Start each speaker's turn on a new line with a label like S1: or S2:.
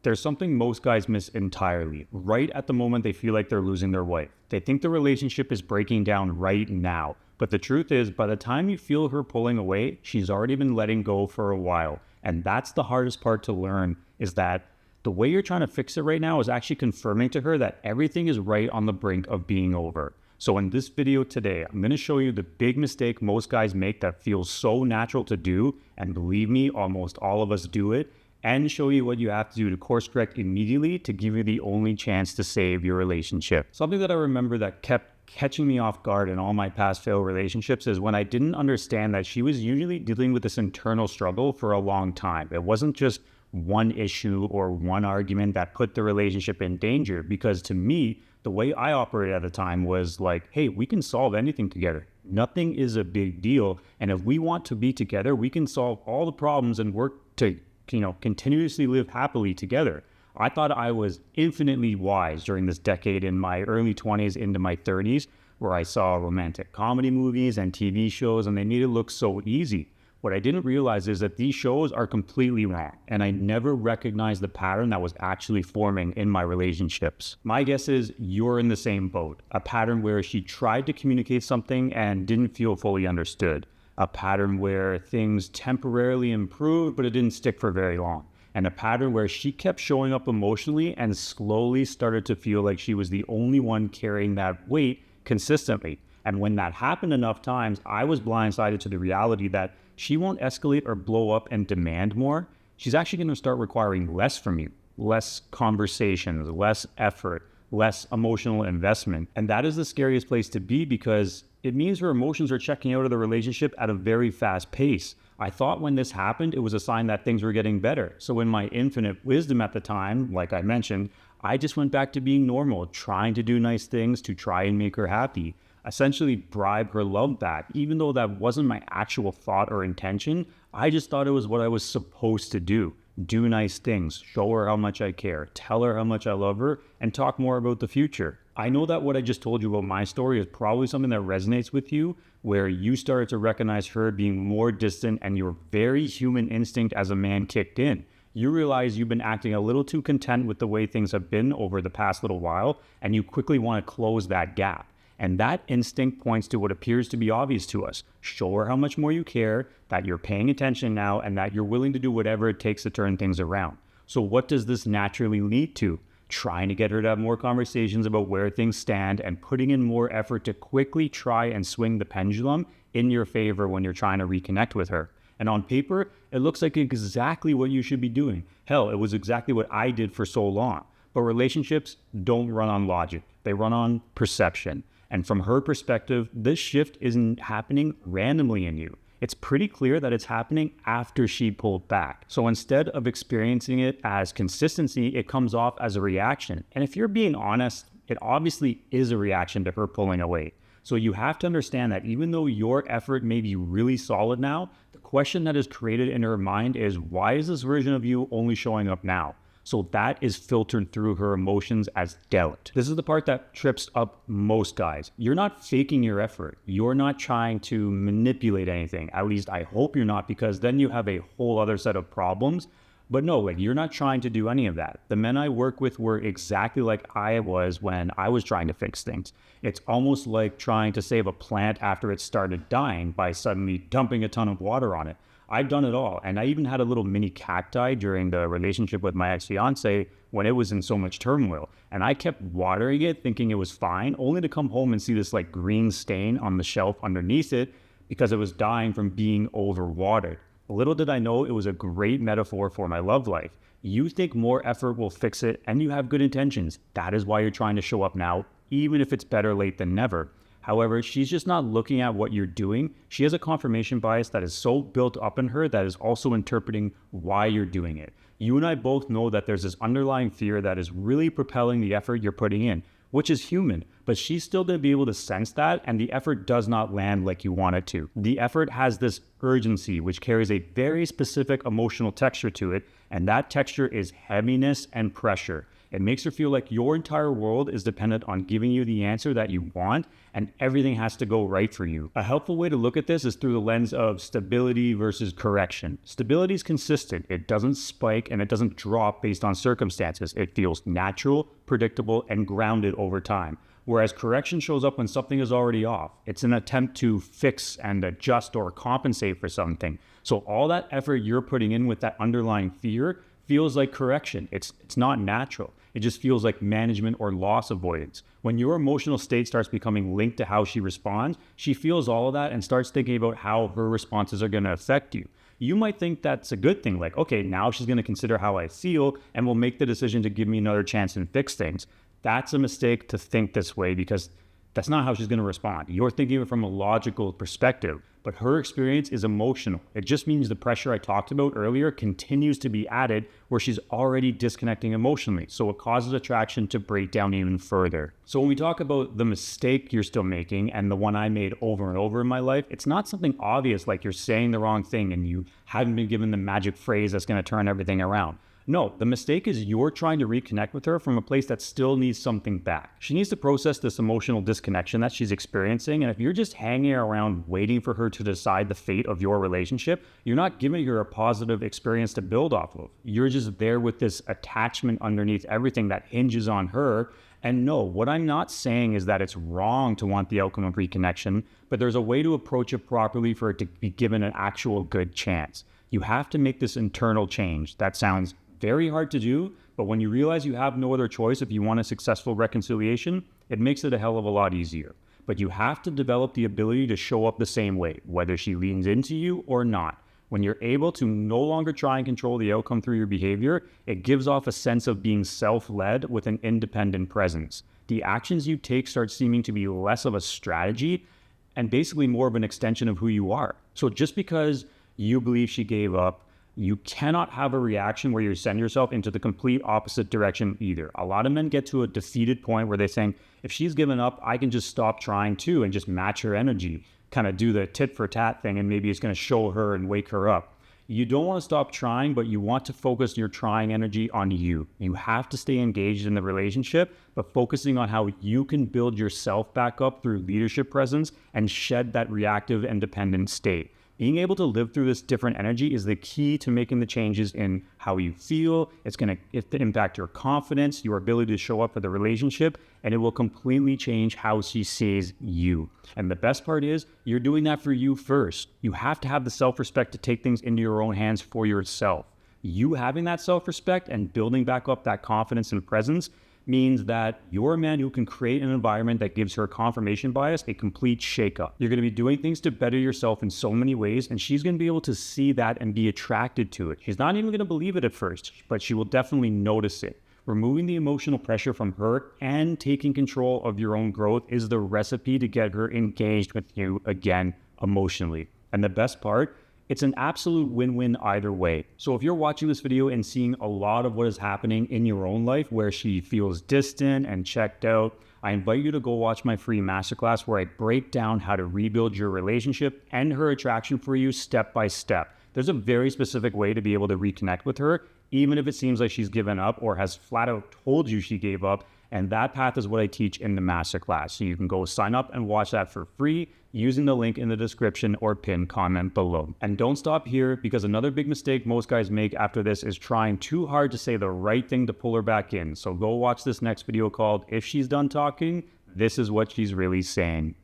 S1: There's something most guys miss entirely. Right at the moment they feel like they're losing their wife. They think the relationship is breaking down right now. But the truth is, by the time you feel her pulling away, she's already been letting go for a while. And that's the hardest part to learn, is that the way you're trying to fix it right now is actually confirming to her that everything is right on the brink of being over. So in this video today, I'm going to show you the big mistake most guys make that feels so natural to do, and believe me, almost all of us do it, and show you what you have to do to course correct immediately to give you the only chance to save your relationship. Something that I remember that kept catching me off guard in all my past failed relationships is when I didn't understand that she was usually dealing with this internal struggle for a long time. It wasn't just one issue or one argument that put the relationship in danger, because to me, the way I operated at the time was like, hey, we can solve anything together. Nothing is a big deal. And if we want to be together, we can solve all the problems and work to continuously live happily together. I thought I was infinitely wise during this decade in my early 20s into my 30s, where I saw romantic comedy movies and TV shows, and they made it look so easy. What I didn't realize is that these shows are completely wrong, and I never recognized the pattern that was actually forming in my relationships. My guess is you're in the same boat, a pattern where she tried to communicate something and didn't feel fully understood. A pattern where things temporarily improved, but it didn't stick for very long. And a pattern where she kept showing up emotionally and slowly started to feel like she was the only one carrying that weight consistently. And when that happened enough times, I was blindsided to the reality that she won't escalate or blow up and demand more. She's actually going to start requiring less from you, less conversations, less effort, less emotional investment. And that is the scariest place to be, because it means her emotions are checking out of the relationship at a very fast pace. I thought when this happened, it was a sign that things were getting better. So in my infinite wisdom at the time, like I mentioned, I just went back to being normal, trying to do nice things to try and make her happy, essentially bribe her love back. Even though that wasn't my actual thought or intention, I just thought it was what I was supposed to do. Do nice things, show her how much I care, tell her how much I love her, and talk more about the future. I know that what I just told you about my story is probably something that resonates with you, where you started to recognize her being more distant and your very human instinct as a man kicked in. You realize you've been acting a little too content with the way things have been over the past little while, and you quickly want to close that gap. And that instinct points to what appears to be obvious to us. Show her how much more you care, that you're paying attention now, and that you're willing to do whatever it takes to turn things around. So what does this naturally lead to? Trying to get her to have more conversations about where things stand and putting in more effort to quickly try and swing the pendulum in your favor when you're trying to reconnect with her. And on paper, it looks like exactly what you should be doing. Hell, it was exactly what I did for so long. But relationships don't run on logic. They run on perception. And from her perspective, this shift isn't happening randomly in you. It's pretty clear that it's happening after she pulled back. So instead of experiencing it as consistency, it comes off as a reaction. And if you're being honest, it obviously is a reaction to her pulling away. So you have to understand that even though your effort may be really solid now, the question that is created in her mind is, why is this version of you only showing up now? So that is filtered through her emotions as doubt. This is the part that trips up most guys. You're not faking your effort. You're not trying to manipulate anything. At least I hope you're not, because then you have a whole other set of problems. But no, you're not trying to do any of that. The men I work with were exactly like I was when I was trying to fix things. It's almost like trying to save a plant after it started dying by suddenly dumping a ton of water on it. I've done it all. And I even had a little mini cacti during the relationship with my ex-fiance when it was in so much turmoil. And I kept watering it thinking it was fine, only to come home and see this like green stain on the shelf underneath it because it was dying from being overwatered. Little did I know it was a great metaphor for my love life. You think more effort will fix it and you have good intentions. That is why you're trying to show up now, even if it's better late than never. However, she's just not looking at what you're doing. She has a confirmation bias that is so built up in her that is also interpreting why you're doing it. You and I both know that there's this underlying fear that is really propelling the effort you're putting in, which is human, but she's still going to be able to sense that, and the effort does not land like you want it to. The effort has this urgency, which carries a very specific emotional texture to it, and that texture is heaviness and pressure. It makes her feel like your entire world is dependent on giving you the answer that you want, and everything has to go right for you. A helpful way to look at this is through the lens of stability versus correction. Stability is consistent. It doesn't spike and it doesn't drop based on circumstances. It feels natural, predictable, and grounded over time. Whereas correction shows up when something is already off. It's an attempt to fix and adjust or compensate for something. So all that effort you're putting in with that underlying fear feels like correction. It's not natural. It just feels like management or loss avoidance. When your emotional state starts becoming linked to how she responds, she feels all of that and starts thinking about how her responses are going to affect you. You might think that's a good thing, like, okay, now she's going to consider how I feel and will make the decision to give me another chance and fix things. That's a mistake to think this way, because that's not how she's going to respond. You're thinking of it from a logical perspective, but her experience is emotional. It just means the pressure I talked about earlier continues to be added where she's already disconnecting emotionally. So it causes attraction to break down even further. So when we talk about the mistake you're still making and the one I made over and over in my life, it's not something obvious like you're saying the wrong thing and you haven't been given the magic phrase that's going to turn everything around. No, the mistake is you're trying to reconnect with her from a place that still needs something back. She needs to process this emotional disconnection that she's experiencing, and if you're just hanging around waiting for her to decide the fate of your relationship, you're not giving her a positive experience to build off of. You're just there with this attachment underneath everything that hinges on her. And no, what I'm not saying is that it's wrong to want the outcome of reconnection, but there's a way to approach it properly for it to be given an actual good chance. You have to make this internal change. That sounds very hard to do, but when you realize you have no other choice if you want a successful reconciliation, it makes it a hell of a lot easier. But you have to develop the ability to show up the same way, whether she leans into you or not. When you're able to no longer try and control the outcome through your behavior, it gives off a sense of being self-led with an independent presence. The actions you take start seeming to be less of a strategy and basically more of an extension of who you are. So just because you believe she gave up, you cannot have a reaction where you send yourself into the complete opposite direction either. A lot of men get to a defeated point where they're saying, if she's given up, I can just stop trying too and just match her energy, kind of do the tit for tat thing, and maybe it's going to show her and wake her up. You don't want to stop trying, but you want to focus your trying energy on you. You have to stay engaged in the relationship, but focusing on how you can build yourself back up through leadership presence and shed that reactive and dependent state. Being able to live through this different energy is the key to making the changes in how you feel. It's going to impact your confidence, your ability to show up for the relationship, and it will completely change how she sees you. And the best part is, you're doing that for you first. You have to have the self-respect to take things into your own hands for yourself. You having that self-respect and building back up that confidence and presence means that you're a man who can create an environment that gives her confirmation bias a complete shakeup. You're going to be doing things to better yourself in so many ways, and she's going to be able to see that and be attracted to it. She's not even going to believe it at first, but she will definitely notice it. Removing the emotional pressure from her and taking control of your own growth is the recipe to get her engaged with you again emotionally. And the best part, it's an absolute win-win either way. So if you're watching this video and seeing a lot of what is happening in your own life where she feels distant and checked out, I invite you to go watch my free masterclass where I break down how to rebuild your relationship and her attraction for you step by step. There's a very specific way to be able to reconnect with her, even if it seems like she's given up or has flat out told you she gave up. And that path is what I teach in the masterclass. So you can go sign up and watch that for free using the link in the description or pinned comment below. And don't stop here, because another big mistake most guys make after this is trying too hard to say the right thing to pull her back in. So go watch this next video called "If She's Done Talking, This Is What She's Really Saying."